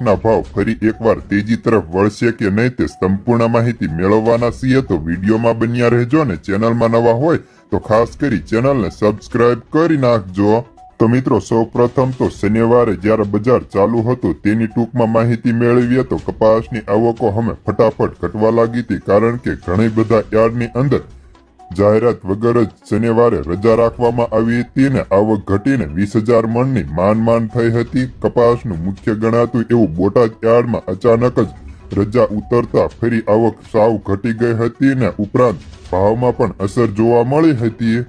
ના ભાવ ફરી એકવાર તેજી તરફ વળશે કે નહીં તે સંપૂર્ણ માહિતી મેળવવાના છીએ તો વિડીયોમાં બન્યા રહેજો ને ચેનલમાં નવા હોય તો ખાસ કરી ચેનલને સબસ્ક્રાઇબ કરી નાખજો। તો મિત્રો સૌપ્રથમ તો શનિવારે જ્યારે બજાર ચાલુ હતું તેની ટૂંકમાં માહિતી મેળવીએ તો કપાસની આવકો હવે ફટાફટ ઘટવા લાગી હતી, કારણ કે ઘણી બધા યાર્ડની અંદર જાહેરાત વગર જ શનિવારે રજા રાખવામાં આવી હતી ને આવક ઘટીને 20,000 મણની માંડ થઈ હતી। કપાસનું મુખ્ય ગણાતું એવું બોટાદ યાર્ડમાં અચાનક જ રજા ઉતરતા ફરી આવક સાવ ઘટી ગઈ હતી ને ઉપરાંત ભાવમાં પણ અસર જોવા મળી હતી।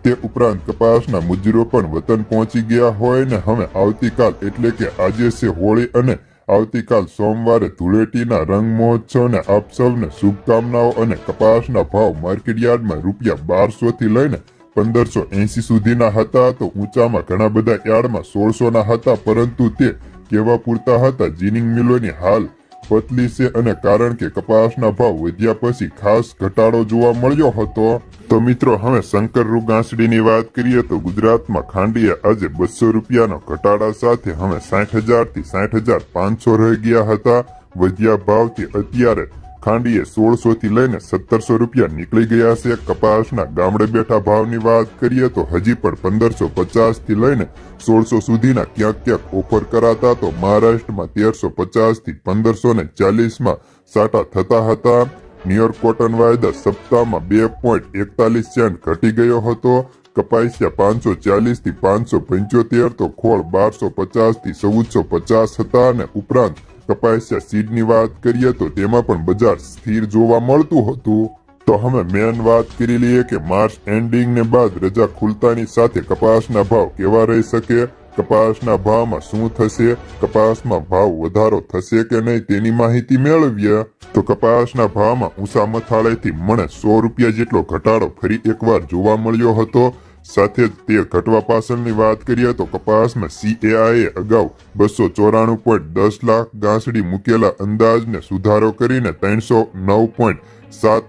તે ઉપરાંત કપાસના મજૂરો પણ વતન પહોંચી ગયા હોય ને હવે આવતીકાલ એટલે કે આજે છે હોળી અને આવતીકાલ સોમવારે ધૂળેટીના રંગ મહોત્સવને આપ સૌને શુભકામનાઓ। અને કપાસના ભાવ માર્કેટયાર્ડમાં ₹1200 થી લઈને 1580 સુધીના હતા તો ઊંચામાં ઘણા બધા યાર્ડમાં 1600ના હતા, પરંતુ તે કેવા પૂરતા હતા। જીનિંગ મિલોની હાલ પતલી છે અને કારણ કે કપાસના ભાવ વધ્યા પછી ખાસ ઘટાડો જોવા મળ્યો હતો। તો મિત્રો હવે શંકર રૂ ગાંસડીની વાત કરીએ તો ગુજરાતમાં ખાંડીએ આજે ₹200નો ઘટાડા સાથે હવે 60,000 થી 60,500 રહી ગયા હતા। વધ્યા ભાવથી અત્યારે ખાંડીએ ₹1600 થી લઈને ₹1700 નીકળી ગયા છે। કપાસના ગામડે બેઠા ભાવની વાત કરીએ તો હજી પણ 1550 થી લઈને 1600 સુધીના ક્યાંક ઓફર કરાતા તો મહારાષ્ટ્રમાં 1350 થી 1540માં સાટા થતા હતા। ન્યુયોર્ક કોટન વાયદા સપ્તાહમાં 2.41 સેન્ટ ઘટી ગયો હતો। કપાસિયા 540 થી 575 તો ખોળ 1250 થી 1450 હતા અને ઉપરાંત કપાસિયા સીડની વાત કરીએ તો તેમાં પણ બજાર સ્થિર જોવા મળતું હતું। તો હવે મેન વાત કરી લઈએ કે માર્ચ એન્ડિંગ ને બાદ રજા ખુલતાની સાથે કપાસના ભાવ કેવા રહી શકે, કપાસના ભાવમાં શું થશે, કપાસમાં ભાવ વધારો થશે કે નહીં તેની માહિતી મેળવીએ તો કપાસના ભાવમાં ઊંચા મથાળેથી મણે ₹100 જેટલો ઘટાડો ફરી એકવાર જોવા મળ્યો હતો। સાથે જ તે ઘટવા પાછળની વાત કરીએ તો કપાસમાં CAI અગાઉ 294.10 લાખ ગાંસડી મૂકેલા અંદાજને સુધારો કરીને 309.7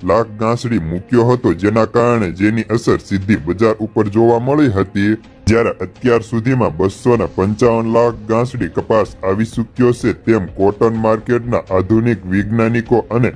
લાખ ગાંસડી મૂક્યો હતો, જેના કારણે જેની અસર સીધી બજાર ઉપર જોવા મળી હતી। જ્યારે અત્યાર સુધીમાં 255 લાખ ગાંસડી કપાસ આવી ચૂક્યો છે તેમ કોટન માર્કેટના આધુનિક વૈજ્ઞાનિકો અને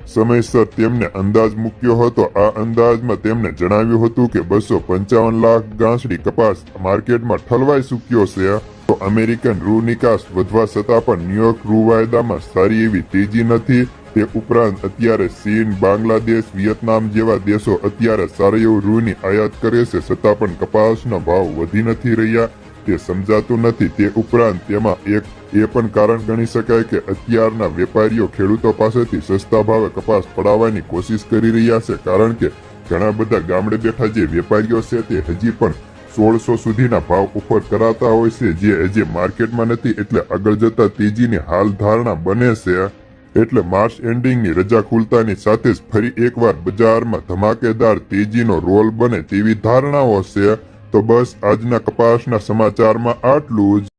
સમયસર તેમને અંદાજ મૂક્યો હતો। આ અંદાજમાં તેમણે જણાવ્યું હતું કે 255 લાખ ગાંસડી કપાસ માર્કેટમાં ઠલવાઈ ચૂક્યો છે। તો અમેરિકન રૂ નિકાસ વધવા છતાં પણ ન્યુયોર્ક રૂ વાયદામાં સારી એવી તેજી નથી। તે ઉપરાંત અત્યારે ચીન, બાંગ્લાદેશ, વિયેતનામ જેવા દેશો અત્યારે સારી એવું રૂની આયાત કરે છે, છતાં પણ કપાસના ભાવ વધી નથી રહ્યા તે સમજાતું નથી। તે ઉપરાંત તેમાં એક એ પણ કારણ ગણી શકાય કે અત્યારના વેપારીઓ ખેડૂતો પાસેથી સસ્તા ભાવે કપાસ પડાવવાની કોશિશ કરી રહ્યા છે, કારણ કે ઘણા બધા ગામડે બેઠા જે વેપારીઓ છે તે હજી પણ 1600 સુધીના ભાવ ઓફર કરાતા હોય છે, જે હજી માર્કેટમાં નથી, એટલે આગળ જતા તેજીની હાલ ધારણા બને છે। એટલે માર્ચ એન્ડિંગની રજા ખુલતાની સાથે જ ફરી એકવાર બજારમાં ધમાકેદાર તેજીનો રોલ બને તેવી ધારણાઓ છે। તો બસ આજના કપાસના સમાચારમાં આટલું જ।